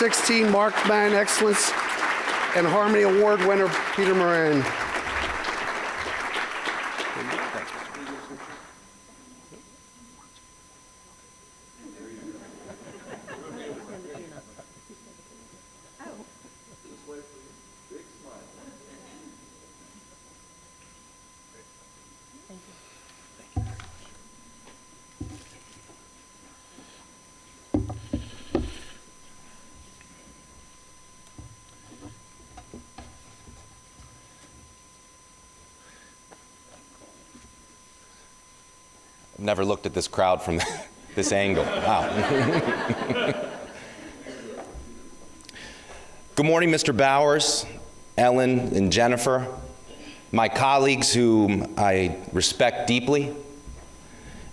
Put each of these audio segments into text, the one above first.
2016 Markman Excellence and Harmony Award winner, Peter Moran. Never looked at this crowd from this angle. Wow. Good morning, Mr. Bowers, Ellen, and Jennifer, my colleagues whom I respect deeply,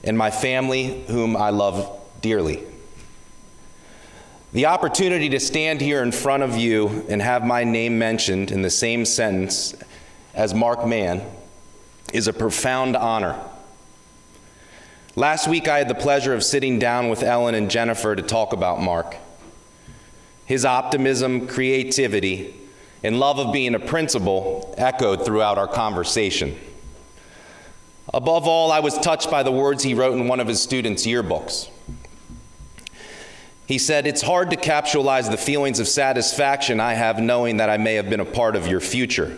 and my family whom I love dearly. The opportunity to stand here in front of you and have my name mentioned in the same sentence as Mark Mann is a profound honor. Last week, I had the pleasure of sitting down with Ellen and Jennifer to talk about Mark. His optimism, creativity, and love of being a principal echoed throughout our conversation. Above all, I was touched by the words he wrote in one of his students' yearbooks. He said, "It's hard to capitalize the feelings of satisfaction I have knowing that I may have been a part of your future.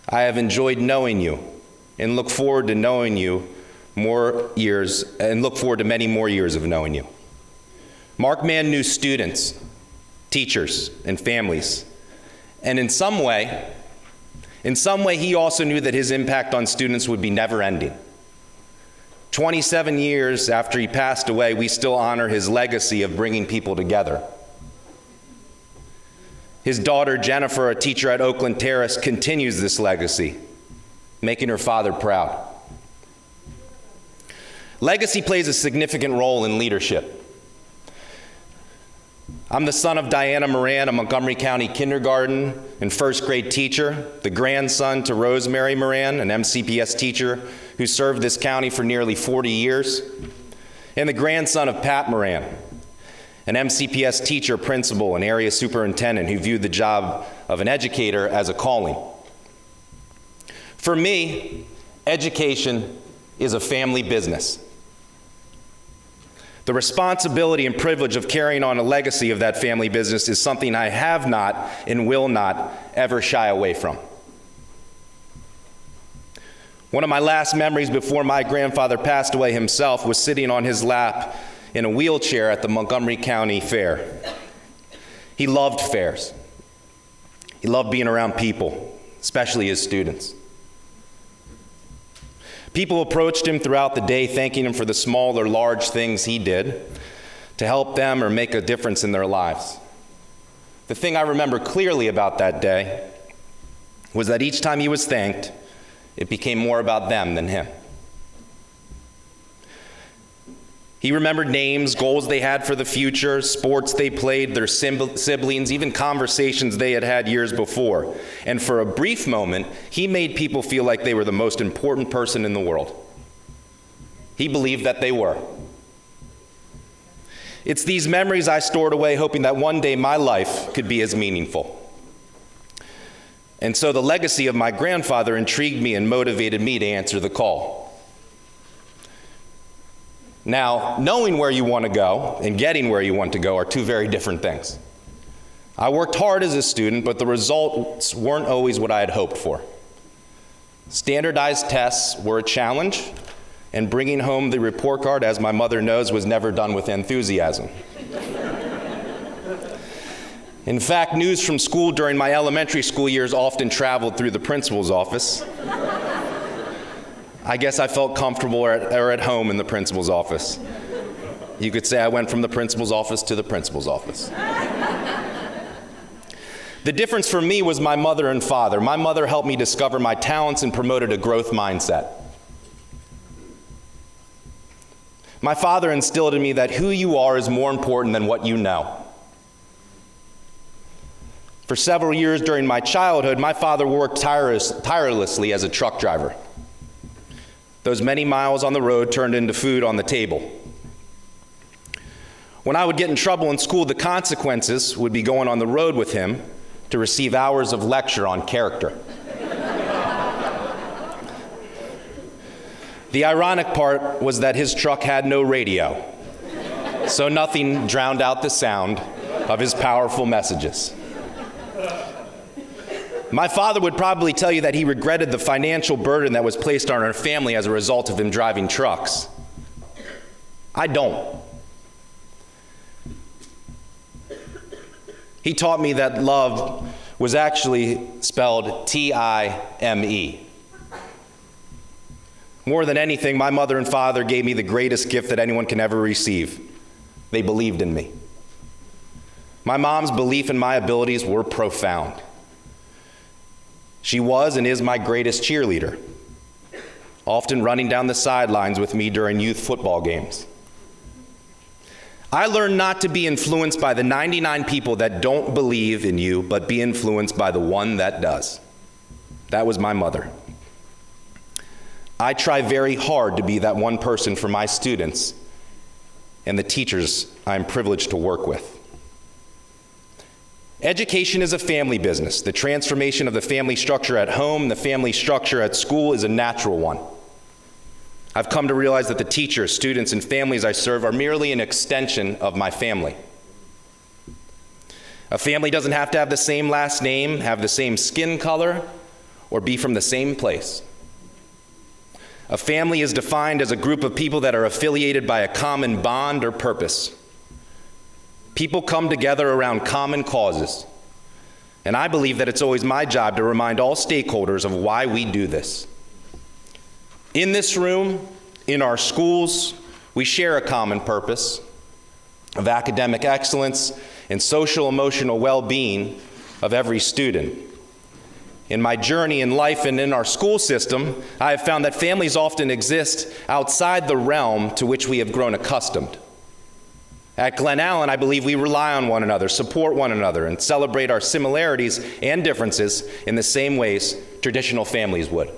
I have enjoyed knowing you and look forward to knowing you more years, and look forward to many more years of knowing you." Mark Mann knew students, teachers, and families. And in some way, he also knew that his impact on students would be never-ending. 27 years after he passed away, we still honor his legacy of bringing people together. His daughter, Jennifer, a teacher at Oakland Terrace, continues this legacy, making her father proud. Legacy plays a significant role in leadership. I'm the son of Diana Moran, a Montgomery County kindergarten and first grade teacher, the grandson to Rosemary Moran, an MCPS teacher who served this county for nearly 40 years, and the grandson of Pat Moran, an MCPS teacher, principal, and area superintendent who viewed the job of an educator as a calling. For me, education is a family business. The responsibility and privilege of carrying on a legacy of that family business is something I have not and will not ever shy away from. One of my last memories before my grandfather passed away himself was sitting on his lap in a wheelchair at the Montgomery County Fair. He loved fairs. He loved being around people, especially his students. People approached him throughout the day, thanking him for the small or large things he did to help them or make a difference in their lives. The thing I remember clearly about that day was that each time he was thanked, it became more about them than him. He remembered names, goals they had for the future, sports they played, their siblings, even conversations they had had years before. And for a brief moment, he made people feel like they were the most important person in the world. He believed that they were. It's these memories I stored away, hoping that one day my life could be as meaningful. And so the legacy of my grandfather intrigued me and motivated me to answer the call. Now, knowing where you want to go and getting where you want to go are two very different things. I worked hard as a student, but the results weren't always what I had hoped for. Standardized tests were a challenge, and bringing home the report card, as my mother knows, was never done with enthusiasm. In fact, news from school during my elementary school years often traveled through the principal's office. I guess I felt comfortable or at home in the principal's office. You could say I went from the principal's office to the principal's office. The difference for me was my mother and father. My mother helped me discover my talents and promoted a growth mindset. My father instilled in me that who you are is more important than what you know. For several years during my childhood, my father worked tirelessly as a truck driver. Those many miles on the road turned into food on the table. When I would get in trouble in school, the consequences would be going on the road with him to receive hours of lecture on character. The ironic part was that his truck had no radio, so nothing drowned out the sound of his powerful messages. My father would probably tell you that he regretted the financial burden that was placed on our family as a result of him driving trucks. I don't. He taught me that love was actually spelled T-I-M-E. More than anything, my mother and father gave me the greatest gift that anyone can ever receive. They believed in me. My mom's belief in my abilities were profound. She was and is my greatest cheerleader, often running down the sidelines with me during youth football games. I learned not to be influenced by the 99 people that don't believe in you, but be influenced by the one that does. That was my mother. I try very hard to be that one person for my students and the teachers I'm privileged to work with. Education is a family business. The transformation of the family structure at home, the family structure at school is a natural one. I've come to realize that the teachers, students, and families I serve are merely an extension of my family. A family doesn't have to have the same last name, have the same skin color, or be from the same place. A family is defined as a group of people that are affiliated by a common bond or purpose. People come together around common causes, and I believe that it's always my job to remind all stakeholders of why we do this. In this room, in our schools, we share a common purpose of academic excellence and social emotional well-being of every student. In my journey in life and in our school system, I have found that families often exist outside the realm to which we have grown accustomed. At Glen Allen, I believe we rely on one another, support one another, and celebrate our similarities and differences in the same ways traditional families would.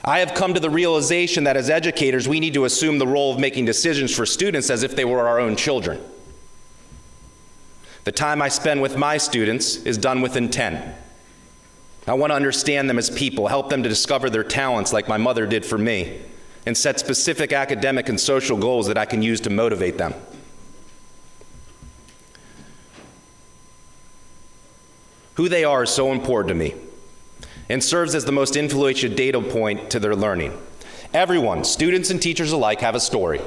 I have come to the realization that as educators, we need to assume the role of making decisions for students as if they were our own children. The time I spend with my students is done with intent. I want to understand them as people, help them to discover their talents like my mother did for me, and set specific academic and social goals that I can use to motivate them. Who they are is so important to me and serves as the most influential data point to their learning. Everyone, students and teachers alike, have a story.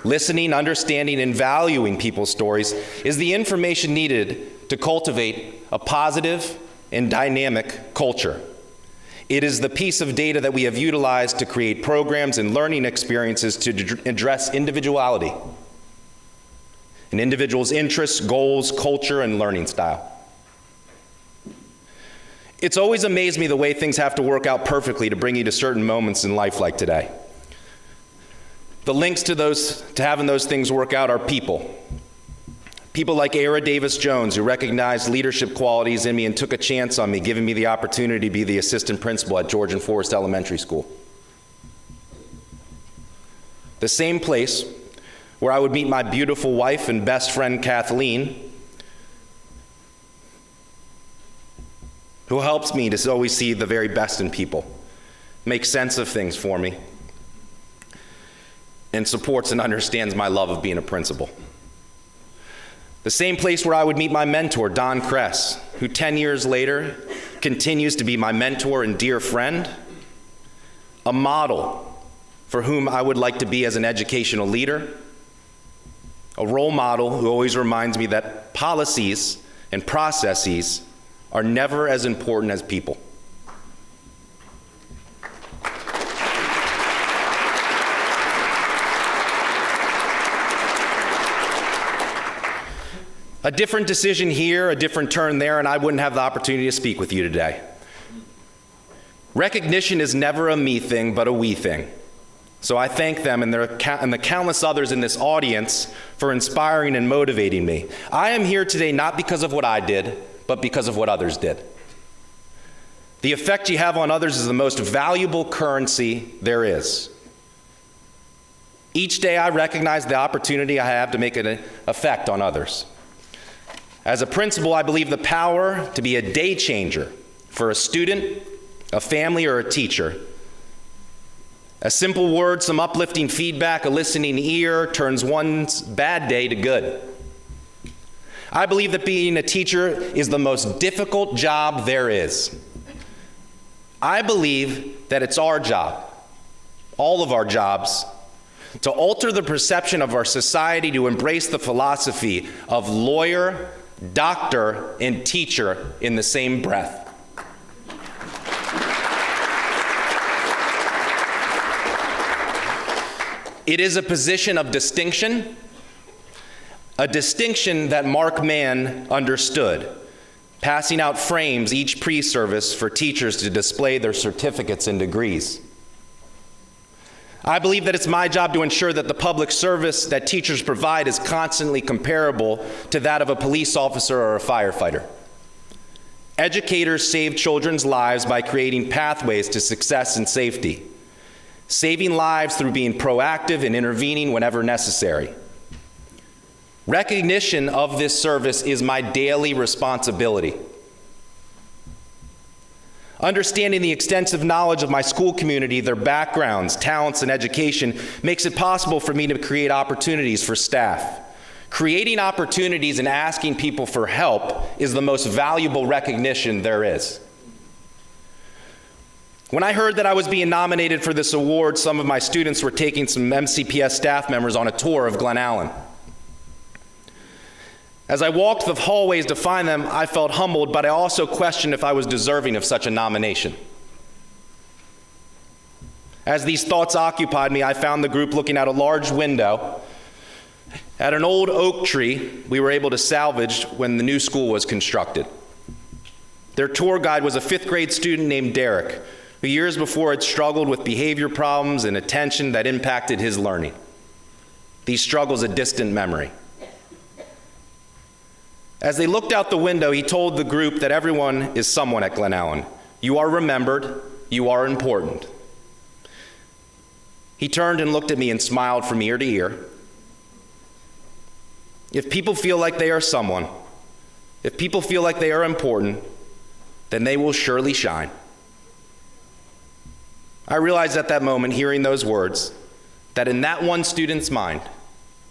Listening, understanding, and valuing people's stories is the information needed to cultivate a positive and dynamic culture. It is the piece of data that we have utilized to create programs and learning experiences to address individuality, an individual's interests, goals, culture, and learning style. It's always amazed me the way things have to work out perfectly to bring you to certain moments in life like today. The links to having those things work out are people. People like Era Davis Jones, who recognized leadership qualities in me and took a chance on me, giving me the opportunity to be the assistant principal at George and Forest Elementary School. The same place where I would meet my beautiful wife and best friend Kathleen, who helps me to always see the very best in people, makes sense of things for me, and supports and understands my love of being a principal. The same place where I would meet my mentor, Don Kress, who 10 years later continues to be my mentor and dear friend, a model for whom I would like to be as an educational leader, a role model who always reminds me that policies and processes are never as important as people. A different decision here, a different turn there, and I wouldn't have the opportunity to speak with you today. Recognition is never a me thing, but a we thing. So I thank them and the countless others in this audience for inspiring and motivating me. I am here today not because of what I did, but because of what others did. The effect you have on others is the most valuable currency there is. Each day I recognize the opportunity I have to make an effect on others. As a principal, I believe the power to be a day changer for a student, a family, or a teacher. A simple word, some uplifting feedback, a listening ear turns one's bad day to good. I believe that being a teacher is the most difficult job there is. I believe that it's our job, all of our jobs, to alter the perception of our society to embrace the philosophy of lawyer, doctor, and teacher in the same breath. It is a position of distinction, a distinction that Mark Mann understood, passing out frames each pre-service for teachers to display their certificates and degrees. I believe that it's my job to ensure that the public service that teachers provide is constantly comparable to that of a police officer or a firefighter. Educators save children's lives by creating pathways to success and safety, saving lives through being proactive and intervening whenever necessary. Recognition of this service is my daily responsibility. Understanding the extensive knowledge of my school community, their backgrounds, talents, and education makes it possible for me to create opportunities for staff. Creating opportunities and asking people for help is the most valuable recognition there is. When I heard that I was being nominated for this award, some of my students were taking some MCPS staff members on a tour of Glen Allen. As I walked the hallways to find them, I felt humbled, but I also questioned if I was deserving of such a nomination. As these thoughts occupied me, I found the group looking out a large window at an old oak tree we were able to salvage when the new school was constructed. Their tour guide was a 5th grade student named Derek, who years before had struggled with behavior problems and attention that impacted his learning. These struggles a distant memory. As they looked out the window, he told the group that everyone is someone at Glen Allen. You are remembered, you are important. He turned and looked at me and smiled from ear to ear. If people feel like they are someone, if people feel like they are important, then they will surely shine. I realized at that moment, hearing those words, that in that one student's mind,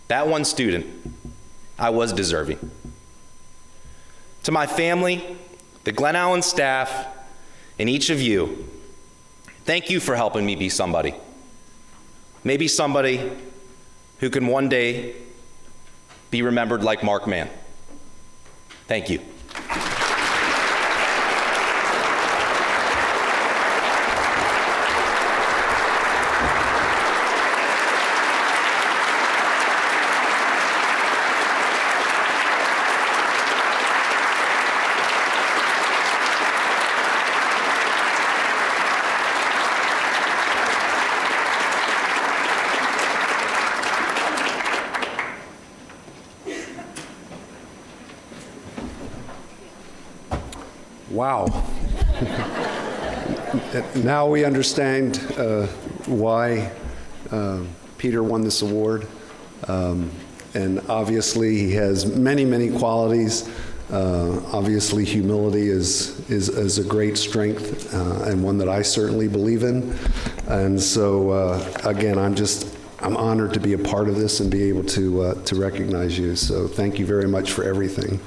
that one student, I was deserving. To my family, the Glen Allen staff, and each of you, thank you for helping me be somebody. Maybe somebody who can one day be remembered like Mark Mann. Thank you. Wow. Now we understand why Peter won this award. And obviously he has many, many qualities. Obviously humility is a great strength and one that I certainly believe in. And so again, I'm honored to be a part of this and be able to recognize you. So thank you very much for everything.